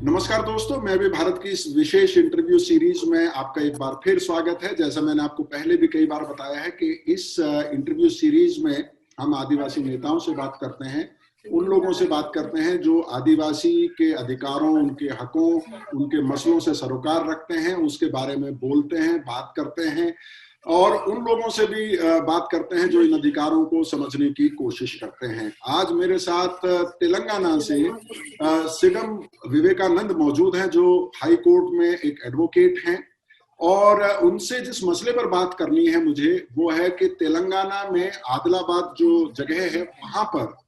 नमस्कार दोस्तों, मैं भी भारत की इस विशेष इंटरव्यू सीरीज में आपका एक बार फिर स्वागत है। जैसा मैंने आपको पहले भी कई बार बताया है कि इस इंटरव्यू सीरीज में हम आदिवासी नेताओं से बात करते हैं, उन लोगों से बात करते हैं जो आदिवासी के अधिकारों, उनके हकों, उनके मसलों से सरोकार रखते हैं, उसके बारे में बोलते हैं, बात करते हैं और उन लोगों से भी बात करते हैं जो इन अधिकारों को समझने की कोशिश करते हैं। आज मेरे साथ तेलंगाना से सिडम विवेकानंद मौजूद हैं, जो हाई कोर्ट में एक एडवोकेट हैं और उनसे जिस मसले पर बात करनी है मुझे, वो है कि तेलंगाना में आदिलाबाद जो जगह है वहां पर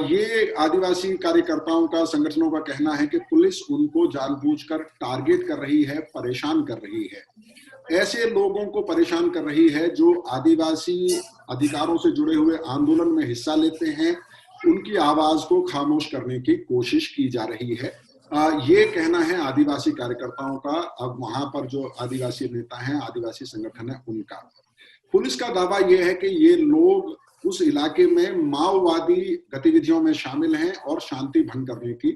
ये आदिवासी कार्यकर्ताओं का, संगठनों का कहना है कि पुलिस उनको जानबूझकर टारगेट कर रही है, परेशान कर रही है। ऐसे लोगों को परेशान कर रही है जो आदिवासी अधिकारों से जुड़े हुए आंदोलन में हिस्सा लेते हैं, उनकी आवाज को खामोश करने की कोशिश की जा रही है। ये कहना है आदिवासी कार्यकर्ताओं का। अब वहां पर जो आदिवासी नेता हैं, आदिवासी संगठन है, उनका। पुलिस का दावा यह है कि ये लोग उस इलाके में माओवादी गतिविधियों में शामिल हैं और शांति भंग करने की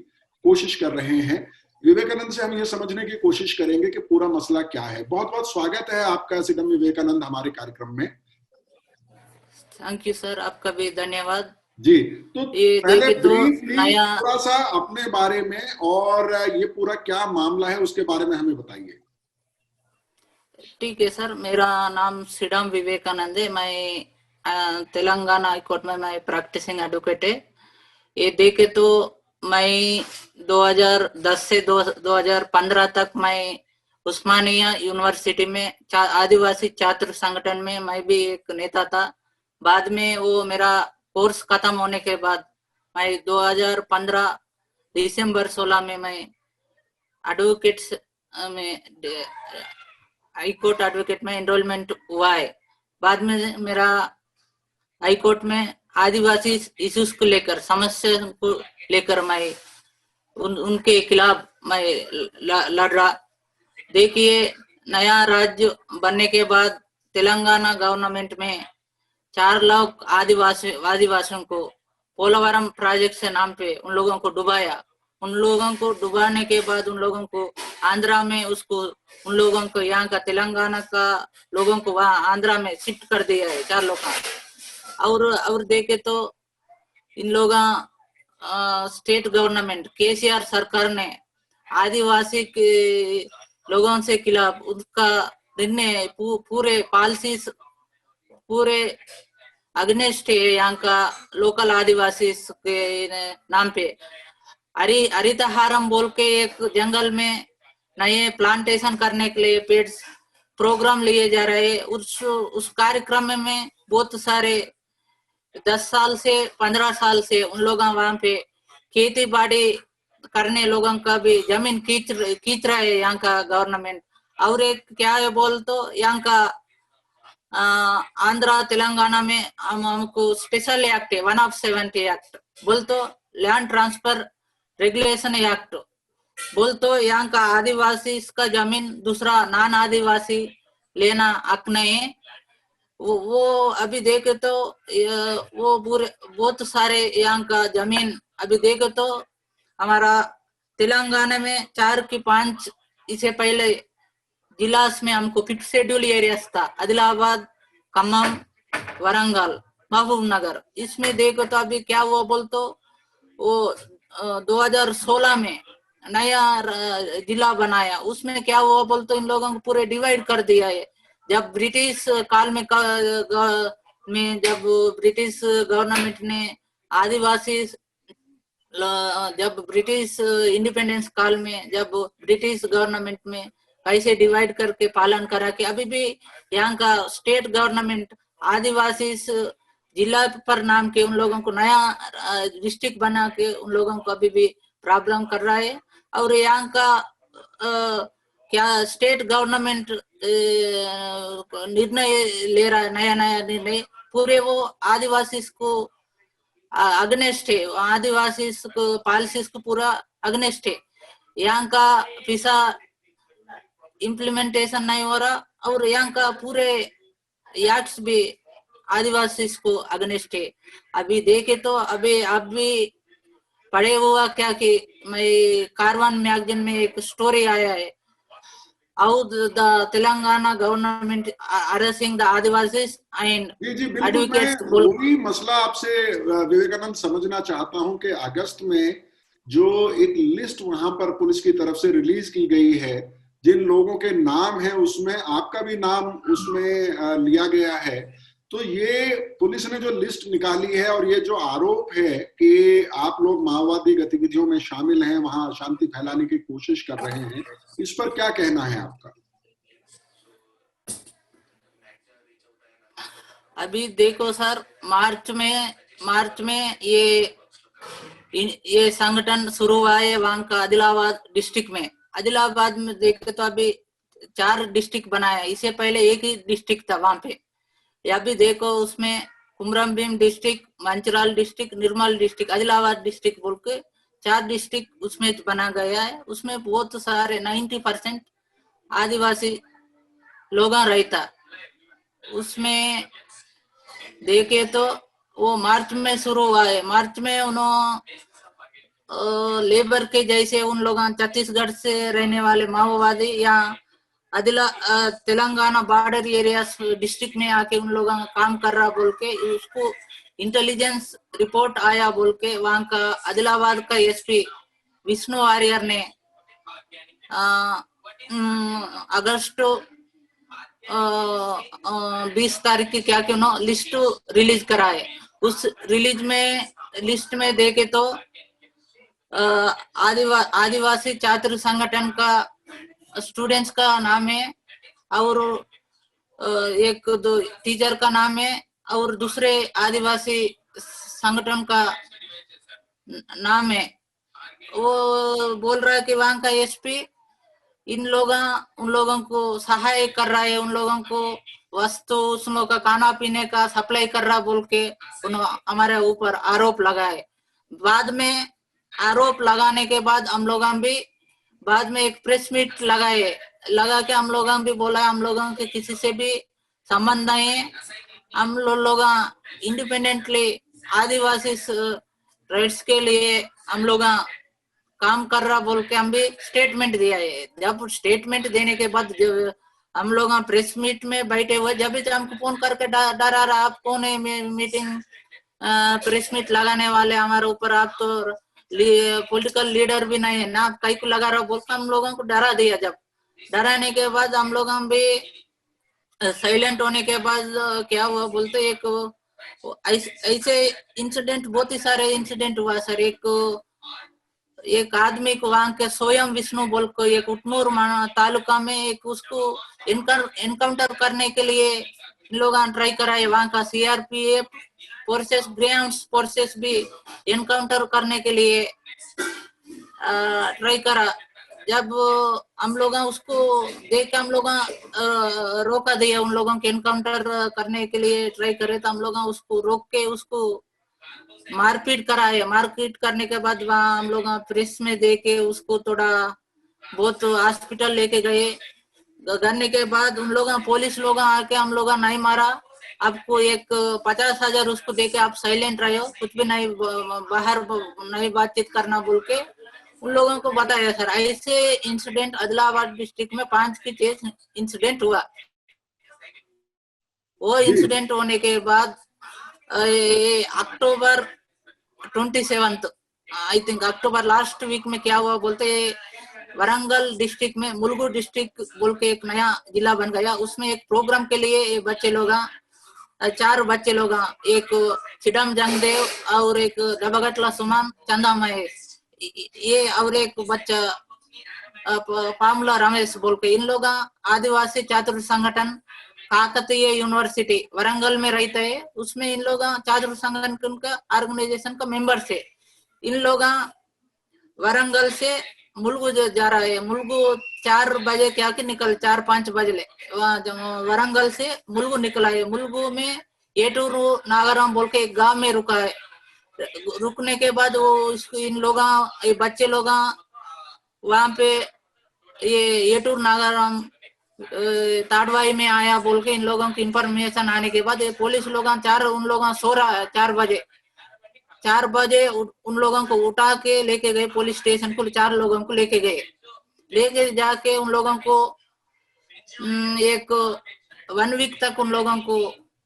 कोशिश कर रहे हैं। विवेकानंद से हम ये समझने की कोशिश करेंगे कि पूरा मसला क्या है। बहुत बहुत स्वागत है आपका सिडम विवेकानंद हमारे कार्यक्रम में। थैंक यू सर, आपका भी धन्यवाद जी। तो ये पहले देखे तो ब्रीफली नया थोड़ा सा अपने बारे में और ये पूरा क्या मामला है उसके बारे में हमें बताइए। ठीक है सर, मेरा नाम सिडम विवेकानंद है। मैं तेलंगाना हाई कोर्ट में मैं प्रैक्टिसिंग एडवोकेट है। ये देखे तो मैं 2010 से 2015 तक मैं उस्मानिया यूनिवर्सिटी में आदिवासी छात्र संगठन में मैं भी एक नेता था। बाद में वो मेरा कोर्स खत्म होने के बाद मैं 2015 दिसंबर 16 में मैं एडवोकेट्स में हाई कोर्ट एडवोकेट में एनरोलमेंट हुआ है। बाद में मेरा हाई कोर्ट में आदिवासी इश्यूज को लेकर, समस्या को लेकर मैं उनके खिलाफ मैं लड़ रहा। देखिए, नया राज्य बनने के बाद तेलंगाना गवर्नमेंट में 4 लाख आदिवासियों को पोलवरम प्रोजेक्ट से नाम पे उन लोगों को डुबाया। उन लोगों को डुबाने के बाद उन लोगों को आंध्रा में उन लोगों को, यहाँ का तेलंगाना का लोगों को वहाँ आंध्रा में शिफ्ट कर दिया है 4 लोग का। और देखे तो इन लोगों स्टेट गवर्नमेंट केसीआर सरकार ने आदिवासी के लोगों से खिलाफ उसका निर्णय पूरे पॉलिसीज पूरे अगेंस्ट है। यहाँ का लोकल आदिवासी के नाम पे हरितहारम बोल के एक जंगल में नए प्लांटेशन करने के लिए पेड़ प्रोग्राम लिए जा रहे हैं। उस कार्यक्रम में बहुत सारे 10 साल से 15 साल से उन लोग वहां पे खेती बाड़ी करने लोगों का भी जमीन खींच रहा है यहाँ का गवर्नमेंट। और एक क्या है बोल तो यहाँ का आंध्रा तेलंगाना में हमको स्पेशल एक्ट है 170 एक्ट बोल तो लैंड ट्रांसफर रेगुलेशन एक्ट बोल तो यहाँ का आदिवासी का जमीन दूसरा नॉन आदिवासी लेना हक नहीं है। वो अभी देखे तो वो पूरे बहुत सारे यहाँ का जमीन अभी देखे तो हमारा तेलंगाना में 4 की 5 इससे पहले जिलास में हमको 5th शेड्यूल एरियाज था, आदिलाबाद, खम्मम, वरंगल, महबूब नगर। इसमें देखो तो अभी क्या हुआ बोल तो वो 2016 में नया जिला बनाया। उसमें क्या हुआ बोल तो इन लोगों को पूरे डिवाइड कर दिया है। जब ब्रिटिश काल में जब ब्रिटिश गवर्नमेंट ने आदिवासी, जब ब्रिटिश इंडिपेंडेंस काल में जब ब्रिटिश गवर्नमेंट में कैसे डिवाइड करके पालन करा कि अभी भी यहाँ का स्टेट गवर्नमेंट आदिवासी जिला पर नाम के उन लोगों को नया डिस्ट्रिक्ट बना के उन लोगों को अभी भी प्रॉब्लम कर रहा है। और यहाँ का क्या स्टेट गवर्नमेंट निर्णय ले रहा है, नया नया निर्णय पूरे वो आदिवासी को अगेंस्ट है, आदिवासी को पॉलिसीज को पूरा अगेंस्ट है। यहाँ का पिसा इम्प्लीमेंटेशन नहीं हो रहा और यहाँ का पूरे एक्ट्स भी आदिवासी को अगेंस्ट है। अभी देखे तो अभी पढ़े हुआ क्या कि मैं कारवान मैगजीन में एक स्टोरी आया है, how the Telangana government harassing the Adivasis and जी जी बिल्कुल, मैं advocates बोल। वही मसला आपसे विवेकानंद समझना चाहता हूं कि अगस्त में जो एक लिस्ट वहां पर पुलिस की तरफ से रिलीज की गई है, जिन लोगों के नाम है उसमें आपका भी नाम उसमें लिया गया है, तो ये पुलिस ने जो लिस्ट निकाली है और ये जो आरोप है कि आप लोग माओवादी गतिविधियों में शामिल हैं, वहां अशांति फैलाने की कोशिश कर रहे हैं, इस पर क्या कहना है आपका? अभी देखो सर, मार्च में ये संगठन शुरू हुआ है वहां का आदिलाबाद डिस्ट्रिक्ट में। आदिलाबाद में देखे तो अभी 4 डिस्ट्रिक्ट बनाया है, इससे पहले एक ही डिस्ट्रिक्ट था वहां पे। या भी देखो उसमें कुमरम भीम डिस्ट्रिक्ट, मंचराल डिस्ट्रिक्ट, निर्मल डिस्ट्रिक्ट, आदिलाबाद डिस्ट्रिक्ट बोल के 4 डिस्ट्रिक्ट उसमें बना गया है। उसमें बहुत सारे 90% आदिवासी लोग रहता। उसमें देखे तो वो मार्च में शुरू हुआ है। मार्च में उन्होंने लेबर के जैसे उन लोग छत्तीसगढ़ से रहने वाले माओवादी या तेलंगाना बॉर्डर एरिया डिस्ट्रिक्ट में आके उन लोगों का काम कर रहा बोल के उसको इंटेलिजेंस रिपोर्ट आया बोल के वहां का आदिलाबाद का एसपी विष्णु वारियर ने अगस्त 20 तारीख की क्या क्यों ना लिस्ट रिलीज कराए। उस लिस्ट में देखे तो आदिवासी छात्र संगठन का स्टूडेंट्स का नाम है और एक दो टीचर का नाम है और दूसरे आदिवासी संगठन का नाम है। वो बोल रहा है कि वहां का एसपी उन लोगों को सहाय कर रहा है, उन लोगों को वस्तु उन लोगों का खाना पीने का सप्लाई कर रहा बोल के हमारे ऊपर आरोप लगाए। बाद में आरोप लगाने के बाद हम लोग भी बाद में एक प्रेस मीट लगा के हम लोग भी बोला हम लोगों के किसी से भी संबंध नहीं है, हम लोग इंडिपेंडेंटली आदिवासी राइट्स के लिए हम लोग काम कर रहा बोल के हम भी स्टेटमेंट दिया है। जब स्टेटमेंट देने के बाद जब हम लोग प्रेस मीट में बैठे हुए, जब भी हमको फोन करके डरा रहा आप कौन है मीटिंग प्रेस मीट लगाने वाले हमारे ऊपर, आप तो पॉलिटिकल लीडर भी नहीं है ना, आप कहीं को लगा रहा बोलकर हम लोगों को डरा दिया। जब डराने के बाद हम लोग भी साइलेंट होने के बाद क्या हुआ बोलते एक ऐसे इंसिडेंट बहुत ही सारे इंसिडेंट हुआ सर। एक आदमी को वहां के स्वयं विष्णु बोल को एक उटनूर तालुका में एक उसको इनकाउंटर करने के लिए लोग ट्राई कराए। वहां का सीआरपीएफ फोर्सेस, ग्राउंड फोर्सेस भी इनकाउंटर करने के लिए ट्राई करा। जब हम लोग उसको देख के हम लोग रोका दिया, उन लोगों के इनकाउंटर करने के लिए ट्राई करे तो हम लोग उसको रोक के उसको मारपीट कराए। मारपीट करने के बाद वहाँ हम लोग प्रेस में देके उसको थोड़ा बहुत हॉस्पिटल लेके गए। करने के बाद उन लोग पुलिस लोग आके हम लोग नहीं मारा, आपको एक 50,000 उसको देके आप साइलेंट रहे हो, कुछ भी नहीं बाहर नहीं बातचीत करना बोल के उन लोगों को बताया सर। ऐसे इंसिडेंट आदिलाबाद डिस्ट्रिक्ट में 5 की 6 इंसिडेंट हुआ। वो इंसिडेंट होने के बाद October 27 I think October last week में क्या हुआ बोलते, वरंगल डिस्ट्रिक्ट में मुलुगु डिस्ट्रिक्ट बोल के एक नया जिला बन गया। उसमें एक प्रोग्राम के लिए बच्चे लोग 4 बच्चे लोग, एक सिडम जंगदेव और एक दबगटला सुमन चंदा महेश, ये और एक बच्चा पामला रमेश बोल के, इन लोग आदिवासी छात्र संगठन काकतीय यूनिवर्सिटी वरंगल में रहते हैं। उसमें इन लोग छात्र संगठन का ऑर्गेनाइजेशन का मेंबर्स है। इन लोग वरंगल से मुलुगु जा रहा है। मुलुगु 4 बजे क्या कि निकल 4-5 बजे वरंगल से मुलुगु निकला है। मुलुगु में एटूरू नागराम बोल के एक गांव में रुका है। रुकने के बाद वो इन लोग ये बच्चे लोग वहां पे ये एटूर नागराम ताड़वाई में आया बोल के इन लोगों की इंफॉर्मेशन आने के बाद ये पुलिस लोग उन लोग सो रहा है 4 बजे। 4 बजे उन लोगों को उठा के लेके गए पुलिस स्टेशन को, 4 लोगों को लेके गए, लेके जाके उन लोगों को एक 1 वीक तक उन लोगों को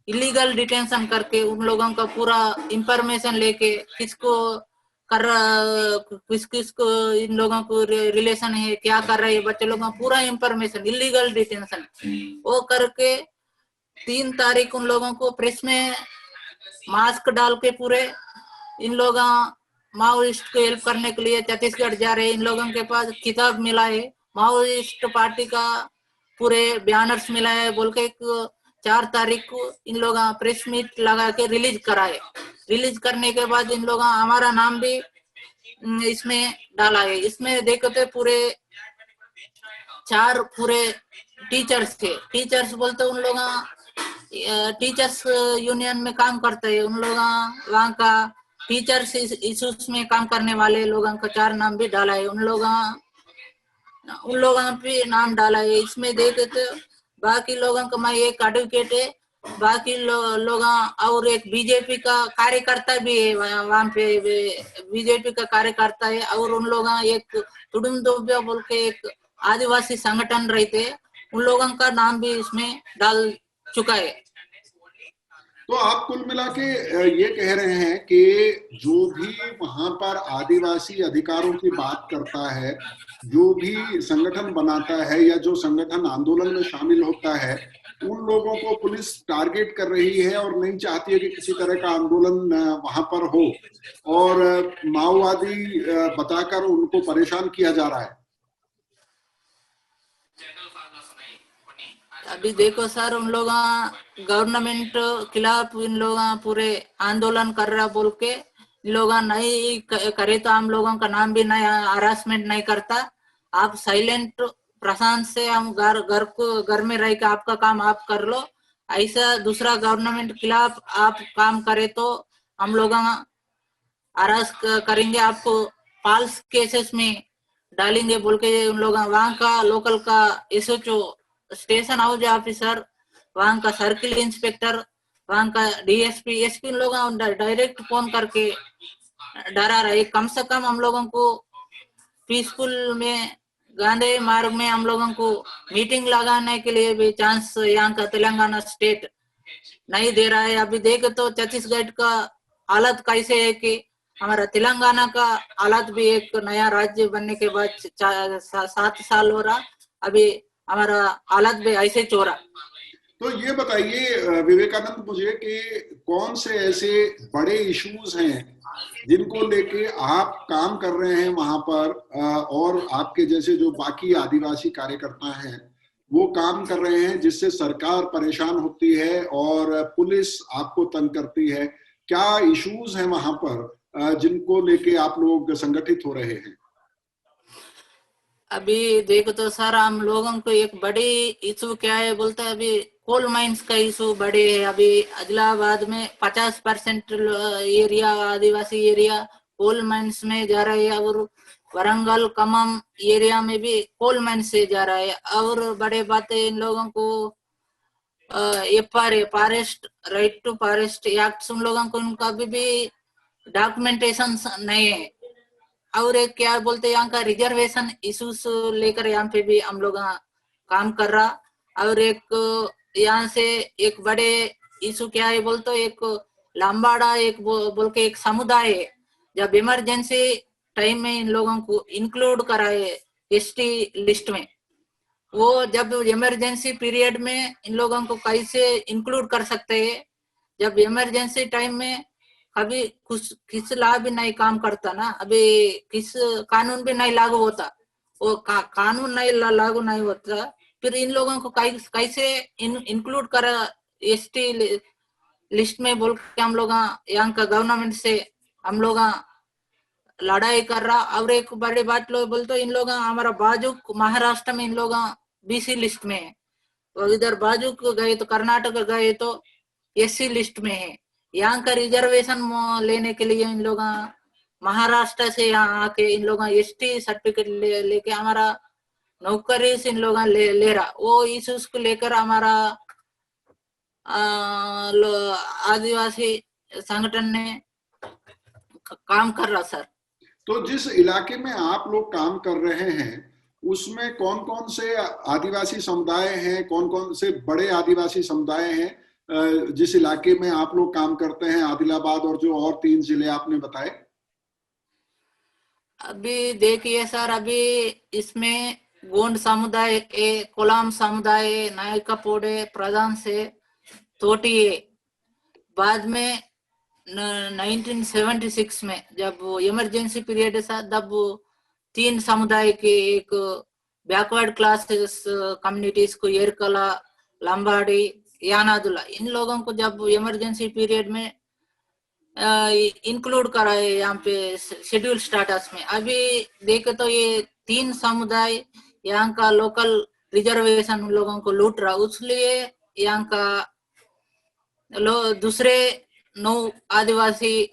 इलीगल डिटेंशन करके उन लोगों का पूरा इंफॉर्मेशन लेके किसको कर किस किस को इन लोगों को रिलेशन है, क्या कर रहे हैं बच्चे लोगों का पूरा इंफॉर्मेशन, इलीगल डिटेंशन वो करके 3 तारीख उन लोगों को प्रेस में मास्क डाल के पूरे इन लोग माओइस्ट को हेल्प करने के लिए छत्तीसगढ़ जा रहे हैं। इन लोगों के पास किताब मिला है, माओइस्ट पार्टी का पूरे बैनर्स मिला है बोल के 4 तारीख को इन लोग प्रेस मीट लगा के रिलीज कराए। रिलीज करने के बाद इन लोग हमारा नाम भी इसमें डाला है। इसमें देखो तो पूरे 4 पूरे टीचर्स थे। टीचर्स बोलते उन लोग टीचर्स यूनियन में काम करते हैं, उन लोग वहाँ का टीचर्स इश्यूज में काम करने वाले लोगों का 4 नाम भी डाला है। उन लोगों पे नाम डाला है। इसमें देखे तो बाकी लोगों का मैं एक एडवोकेट है, बाकी लोग और एक बीजेपी का कार्यकर्ता भी है, वहाँ पे बीजेपी का कार्यकर्ता है। और उन लोग एक तुडुम दोबिया बोल के एक आदिवासी संगठन रहते, उन लोगों का नाम भी इसमें डाल चुका है। तो आप कुल मिला के ये कह रहे हैं कि जो भी वहां पर आदिवासी अधिकारों की बात करता है, जो भी संगठन बनाता है या जो संगठन आंदोलन में शामिल होता है, उन लोगों को पुलिस टारगेट कर रही है और नहीं चाहती है कि किसी तरह का आंदोलन वहां पर हो, और माओवादी बताकर उनको परेशान किया जा रहा है। अभी देखो सर, उन लोग गवर्नमेंट खिलाफ इन लोग पूरे आंदोलन कर रहा बोल के इन लोग नहीं करे तो हम लोगों का नाम भी नहीं, हरासमेंट नहीं करता। आप साइलेंट प्रशांत से हम घर में रह के आपका काम आप कर लो, ऐसा दूसरा गवर्नमेंट खिलाफ आप काम करे तो हम लोग हरास करेंगे, आपको फॉल्स केसेस में डालेंगे बोल के उन लोग वहाँ का लोकल का एसएचओ स्टेशन हाउस ऑफिसर, वहाँ का सर्किल इंस्पेक्टर, वहाँ का डीएसपी एसपी लोग डायरेक्ट फोन करके डरा रहे। कम से कम हम लोगों को पीसफुल में गांधी मार्ग में हम लोगों को मीटिंग लगाने के लिए भी चांस यहाँ का तेलंगाना स्टेट नहीं दे रहा है। अभी देखे तो छत्तीसगढ़ का हालत कैसे है कि हमारा तेलंगाना का हालत भी एक नया राज्य बनने के बाद 7 साल हो रहा, अभी हमारा हालत भी ऐसे चोरा। तो ये बताइए विवेकानंद मुझे कि कौन से ऐसे बड़े इश्यूज हैं जिनको लेके आप काम कर रहे हैं वहां पर, और आपके जैसे जो बाकी आदिवासी कार्यकर्ता हैं वो काम कर रहे हैं, जिससे सरकार परेशान होती है और पुलिस आपको तंग करती है। क्या इश्यूज हैं वहां पर जिनको लेके आप लोग संगठित हो रहे हैं? अभी देखो तो सर, हम लोगों को एक बड़ी इशू क्या है बोलते हैं, अभी कोल माइंस का इशू बड़े है। अभी आदिलाबाद में 50% एरिया आदिवासी एरिया कोल माइंस में जा रहा है, और वरंगल खम्मम एरिया में भी कोल माइंस से जा रहा है। और बड़े बातें इन लोगों को FRA forest right to forest act उन लोगों को उनका भी डॉक्यूमेंटेशन नहीं है। और एक क्या बोलते यहाँ का रिजर्वेशन इश्यूज लेकर यहाँ पे भी हम लोग काम कर रहा। और एक यहाँ से एक बड़े इशू क्या है बोलते, एक लाम्बाड़ा एक बोल के एक समुदाय है, जब इमरजेंसी टाइम में इन लोगों को इंक्लूड कराए ST लिस्ट में, वो जब इमरजेंसी पीरियड में इन लोगों को कैसे इंक्लूड कर सकते हैं, जब इमरजेंसी टाइम में अभी कुछ किस ला भी नहीं काम करता ना, अभी किस कानून भी नहीं लागू होता, वो कानून नहीं लागू नहीं होता, फिर इन लोगों को कैसे इंक्लूड कर ST लिस्ट में बोल के हम लोग यहाँ का गवर्नमेंट से हम लोग लड़ाई कर रहा। और एक बड़ी बात लोग बोलते इन लोग हमारा बाजू महाराष्ट्र में इन लोग BC लिस्ट में है, और इधर बाजू गए तो कर्नाटक गए तो SC लिस्ट में है। यहाँ का रिजर्वेशन लेने के लिए इन लोग महाराष्ट्र से यहाँ आके इन लोग ST सर्टिफिकेट लेके हमारा नौकरी से इन लोग ले रहा। वो इश्यूज को लेकर हमारा आदिवासी संगठन ने काम कर रहा सर। तो जिस इलाके में आप लोग काम कर रहे हैं उसमें कौन कौन से आदिवासी समुदाय हैं, कौन कौन से बड़े आदिवासी समुदाय हैं जिस इलाके में आप लोग काम करते हैं, आदिलाबाद और जो और 3 जिले आपने बताए? अभी देखिए सर, अभी इसमें गोंड समुदाय, कोलाम समुदाय, नायकापोड़े, प्रधान से तोटिए। बाद में 1976 में जब इमरजेंसी पीरियड था, तब 3 समुदाय के एक बैकवर्ड क्लासेस कम्युनिटीज को, येरकला, लंबाड़ी, यानादुला, इन लोगों को जब इमरजेंसी पीरियड में इंक्लूड करा है यहाँ पे शेड्यूल स्टेटस में। अभी देखे तो ये 3 समुदाय यहाँ का लोकल रिजर्वेशन उन लोगों को लूट रहा, इसलिए यहाँ का दूसरे 9 आदिवासी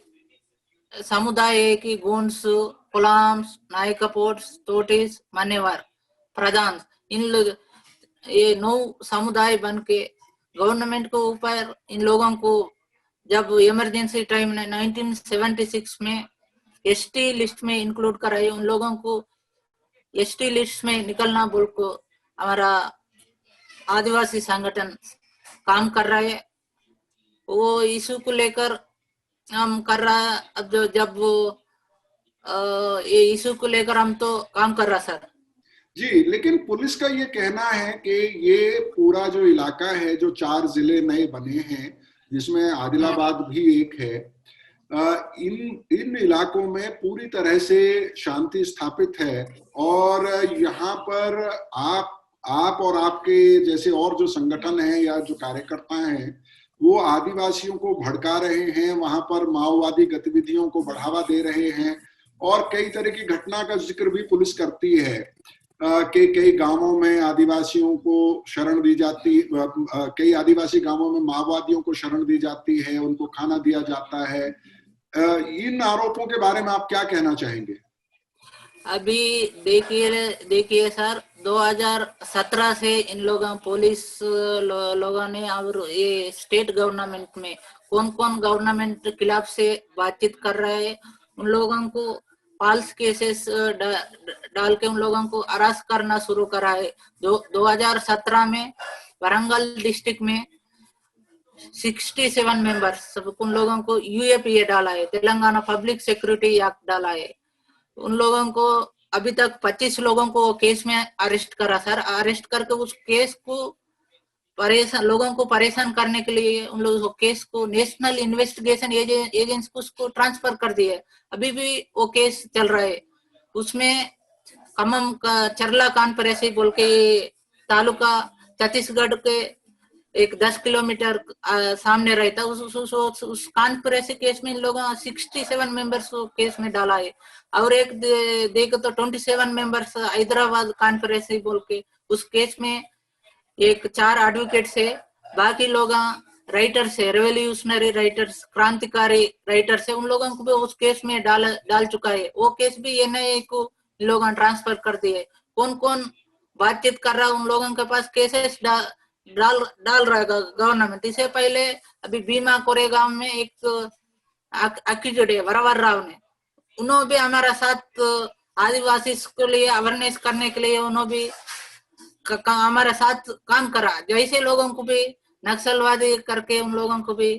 समुदाय की गोंड्स, कोलाम्स, नायकापोड्स, तोटिस, मानेवार, प्रधान, इन लोग ये 9 समुदाय बन के गवर्नमेंट को ऊपर इन लोगों को जब इमरजेंसी टाइम में 1976 में एसटी लिस्ट में इंक्लूड कराए, उन लोगों को एसटी लिस्ट में निकलना बोल को हमारा आदिवासी संगठन काम कर रहा है। वो इशू को लेकर हम कर रहा है। अब जब ये इशू को लेकर हम तो काम कर रहा सर। जी, लेकिन पुलिस का ये कहना है कि ये पूरा जो इलाका है, जो 4 जिले नए बने हैं जिसमें आदिलाबाद भी एक है, इन इलाकों में पूरी तरह से शांति स्थापित है और यहाँ पर आप और आपके जैसे और जो संगठन हैं या जो कार्यकर्ता हैं वो आदिवासियों को भड़का रहे हैं, वहां पर माओवादी गतिविधियों को बढ़ावा दे रहे हैं और कई तरह की घटना का जिक्र भी पुलिस करती है कि कई गांवों में आदिवासियों को शरण दी जाती, कई आदिवासी गांवों में माओवादियों को शरण दी जाती है, उनको खाना दिया जाता है। इन आरोपों के बारे में आप क्या कहना चाहेंगे? अभी देखिए सर, 2017 से इन लोगों पुलिस लोगों ने और ये स्टेट गवर्नमेंट में कौन कौन गवर्नमेंट के खिलाफ से बातचीत कर रहे हैं, उन लोगों को फॉल्स केसेस डाल के उन लोगों को अरेस्ट करना शुरू करा है। 2017 में वरंगल डिस्ट्रिक्ट में 67 मेंबर्स उन लोगों को यूएपीए डाला है, तेलंगाना पब्लिक सिक्योरिटी एक्ट डाला है। उन लोगों को अभी तक 25 लोगों को केस में अरेस्ट करा सर। अरेस्ट करके उस केस को लोगों को परेशान करने के लिए उन लोगों को केस को नेशनल इन्वेस्टिगेशन एजेंसी को उसको ट्रांसफर कर दिया है। अभी भी वो केस चल रहा है। उसमें खम्मम का चरला कानपुर ऐसे बोल के तालुका छत्तीसगढ़ के एक 10 किलोमीटर सामने रहता, उस कानपुर ऐसे केस में इन लोगों 67 मेंबर्स को केस में डाला है। और एक देखो तो 27 मेंबर्स हैदराबाद कानपुर ऐसे बोल के उस केस में एक 4 एडवोकेट से, बाकी लोग राइटर्स है, रेवोल्यूशनरी राइटर्स, क्रांतिकारी राइटर्स है, उन लोगों को भी उस केस में डाल चुका है। वो केस भी एनआईए को लोग ट्रांसफर कर दिए। कौन कौन बातचीत कर रहा है उन लोगों के पास केसेस डाल रहा है गवर्नमेंट। इससे पहले अभी भीमा कोरेगांव में एक एक्यूज्ड है वरवर राव ने, उन्होंने भी हमारा साथ आदिवासी के लिए अवेयरनेस करने के लिए उन्होंने भी हमारे साथ काम करा। जैसे लोगों को भी नक्सलवादी करके उन लोगों को भी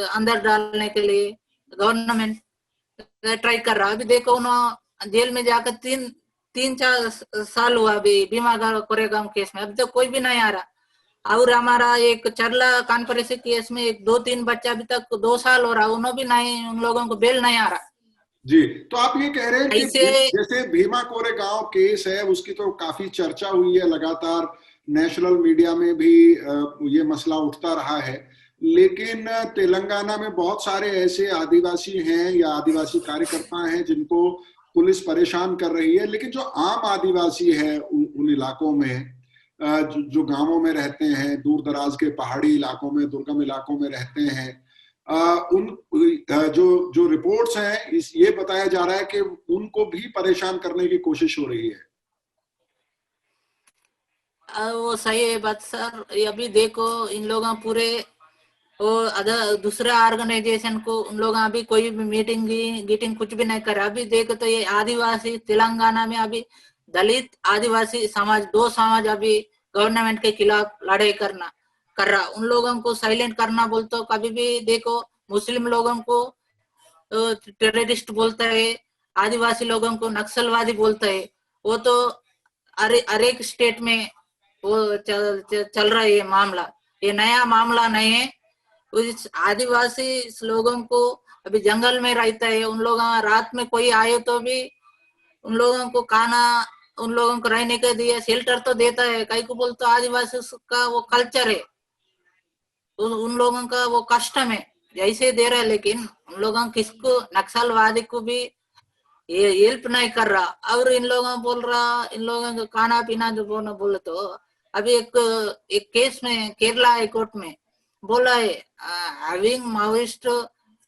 अंदर डालने के लिए गवर्नमेंट ट्राई कर रहा। अभी देखो उन्होंने जेल में जाकर 3-4 साल हुआ अभी भीमा कोरेगांव केस में, अभी तो कोई भी नहीं आ रहा। और हमारा एक चरला कानपुर केस में एक 2-3 बच्चा अभी तक 2 साल हो रहा, उन्होंने भी नहीं, उन लोगों को बेल नहीं आ रहा। जी, तो आप ये कह रहे हैं कि जैसे भीमा कोरेगांव केस है उसकी तो काफी चर्चा हुई है, लगातार नेशनल मीडिया में भी ये मसला उठता रहा है, लेकिन तेलंगाना में बहुत सारे ऐसे आदिवासी हैं या आदिवासी कार्यकर्ता हैं जिनको पुलिस परेशान कर रही है, लेकिन जो आम आदिवासी है उन इलाकों में जो गांवों में रहते हैं, दूर दराज के पहाड़ी इलाकों में, दुर्गम इलाकों में रहते हैं, जो रिपोर्ट्स हैं ये बताया जा रहा है कि उनको भी परेशान करने की कोशिश हो रही है। वो सही है बात सर। अभी देखो इन लोगों पूरे वो अदर दूसरे ऑर्गेनाइजेशन को उन लोग अभी कोई भी मीटिंग गीटिंग कुछ भी नहीं कर रहा। अभी देखो तो ये आदिवासी तेलंगाना में अभी दलित आदिवासी समाज, दो समाज अभी गवर्नमेंट के खिलाफ लड़ाई कर रहा। उन लोगों को साइलेंट करना बोल तो कभी भी देखो मुस्लिम लोगों को टेररिस्ट बोलता है, आदिवासी लोगों को नक्सलवादी बोलता है। वो तो हर एक स्टेट में वो चल रहा है ये मामला। ये नया मामला नहीं है। उस आदिवासी लोगों को अभी जंगल में रहता है, उन लोग रात में कोई आए तो भी उन लोगों को खाना, उन लोगों को रहने के लिए शेल्टर तो देता है। कई को बोलते आदिवासी का वो कल्चर है, उन लोगों का वो कस्टम है, जैसे दे रहा है। लेकिन उन लोगों किसको नक्सलवादी को भी ये हेल्प नहीं कर रहा। और इन लोगों बोल रहा, इन लोगों को खाना पीना जो बोले तो अभी एक केस में केरला हाई कोर्ट में बोला है, having Maoist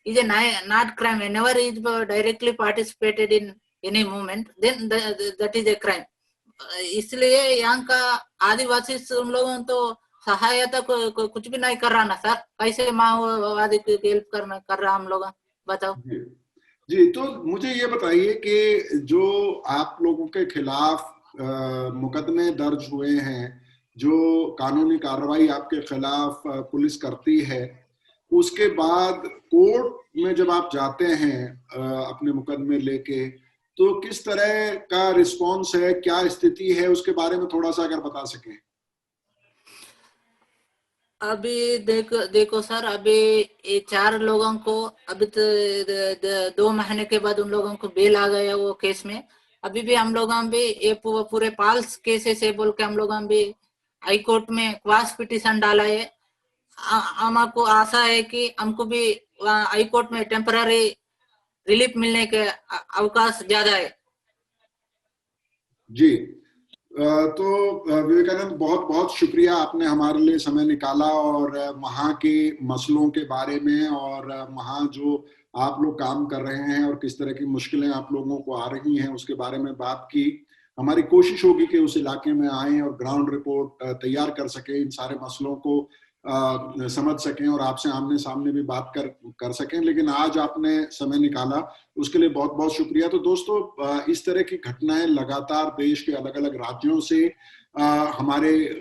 is a not crime whenever he is directly participated in any movement, then that is a crime। इसलिए यहाँ का आदिवासी उन लोगों तो सहायता को कुछ भी नहीं कर रहा ना सर। कैसे माओवादी की हेल्प कर रहा हम लोग, बताओ। जी, तो मुझे ये बताइए कि जो आप लोगों के खिलाफ मुकदमे दर्ज हुए हैं, जो कानूनी कार्रवाई आपके खिलाफ पुलिस करती है, उसके बाद कोर्ट में जब आप जाते हैं अपने मुकदमे लेके, तो किस तरह का रिस्पॉन्स है, क्या स्थिति है, उसके बारे में थोड़ा सा अगर बता सकें। अभी देखो सर, अभी ये 4 लोगों को अभी तो 2 महीने के बाद उन लोगों को बेल आ गया वो केस में। अभी भी हम लोग भी ये पूरे पाल्स केसेस है बोल के हम लोग भी हाई कोर्ट में क्वास पिटीशन डाला है। हमको आशा है कि हमको भी हाई कोर्ट में टेम्पररी रिलीफ मिलने के अवकाश ज्यादा है। जी, तो विवेकानंद, बहुत बहुत शुक्रिया, आपने हमारे लिए समय निकाला और वहाँ के मसलों के बारे में और वहाँ जो आप लोग काम कर रहे हैं और किस तरह की मुश्किलें आप लोगों को आ रही हैं उसके बारे में बात की। हमारी कोशिश होगी कि उस इलाके में आएं और ग्राउंड रिपोर्ट तैयार कर सकें, इन सारे मसलों को समझ सकें और आपसे आमने सामने भी बात कर सकें। लेकिन आज आपने समय निकाला, उसके लिए बहुत बहुत शुक्रिया। तो दोस्तों, इस तरह की घटनाएं लगातार देश के अलग अलग राज्यों से हमारे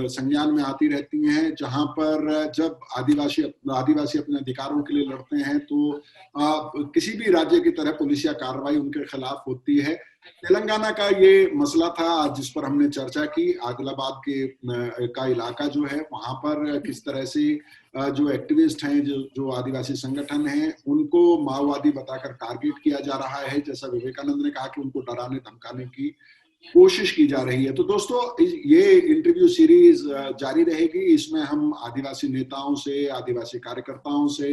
संज्ञान में आती रहती हैं, जहां पर जब आदिवासी अपने अधिकारों के लिए लड़ते हैं तो किसी भी राज्य की तरह पुलिसिया कार्रवाई उनके खिलाफ होती है। तेलंगाना का ये मसला था आज जिस पर हमने चर्चा की। आदिलाबाद का इलाका जो है, वहां पर किस तरह से जो एक्टिविस्ट हैं, जो आदिवासी संगठन हैं, उनको माओवादी बताकर टारगेट किया जा रहा है। जैसा विवेकानंद ने कहा कि उनको डराने धमकाने की कोशिश की जा रही है। तो दोस्तों, ये इंटरव्यू सीरीज जारी रहेगी। इसमें हम आदिवासी नेताओं से, आदिवासी कार्यकर्ताओं से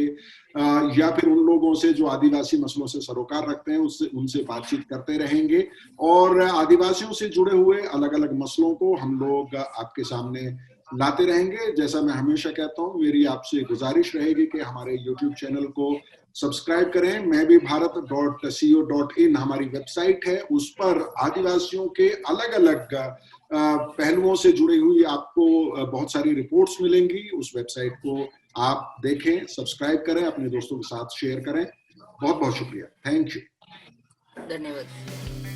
या फिर उन लोगों से जो आदिवासी मसलों से सरोकार रखते हैं, उनसे बातचीत करते रहेंगे और आदिवासियों से जुड़े हुए अलग अलग मसलों को हम लोग आपके सामने लाते रहेंगे। जैसा मैं हमेशा कहता हूँ, मेरी आपसे गुजारिश रहेगी कि हमारे YouTube चैनल को सब्सक्राइब करें। मैं भी भारत.co.in हमारी वेबसाइट है, उस पर आदिवासियों के अलग अलग पहलुओं से जुड़ी हुई आपको बहुत सारी रिपोर्ट्स मिलेंगी। उस वेबसाइट को आप देखें, सब्सक्राइब करें, अपने दोस्तों के साथ शेयर करें। बहुत बहुत शुक्रिया, थैंक यू, धन्यवाद।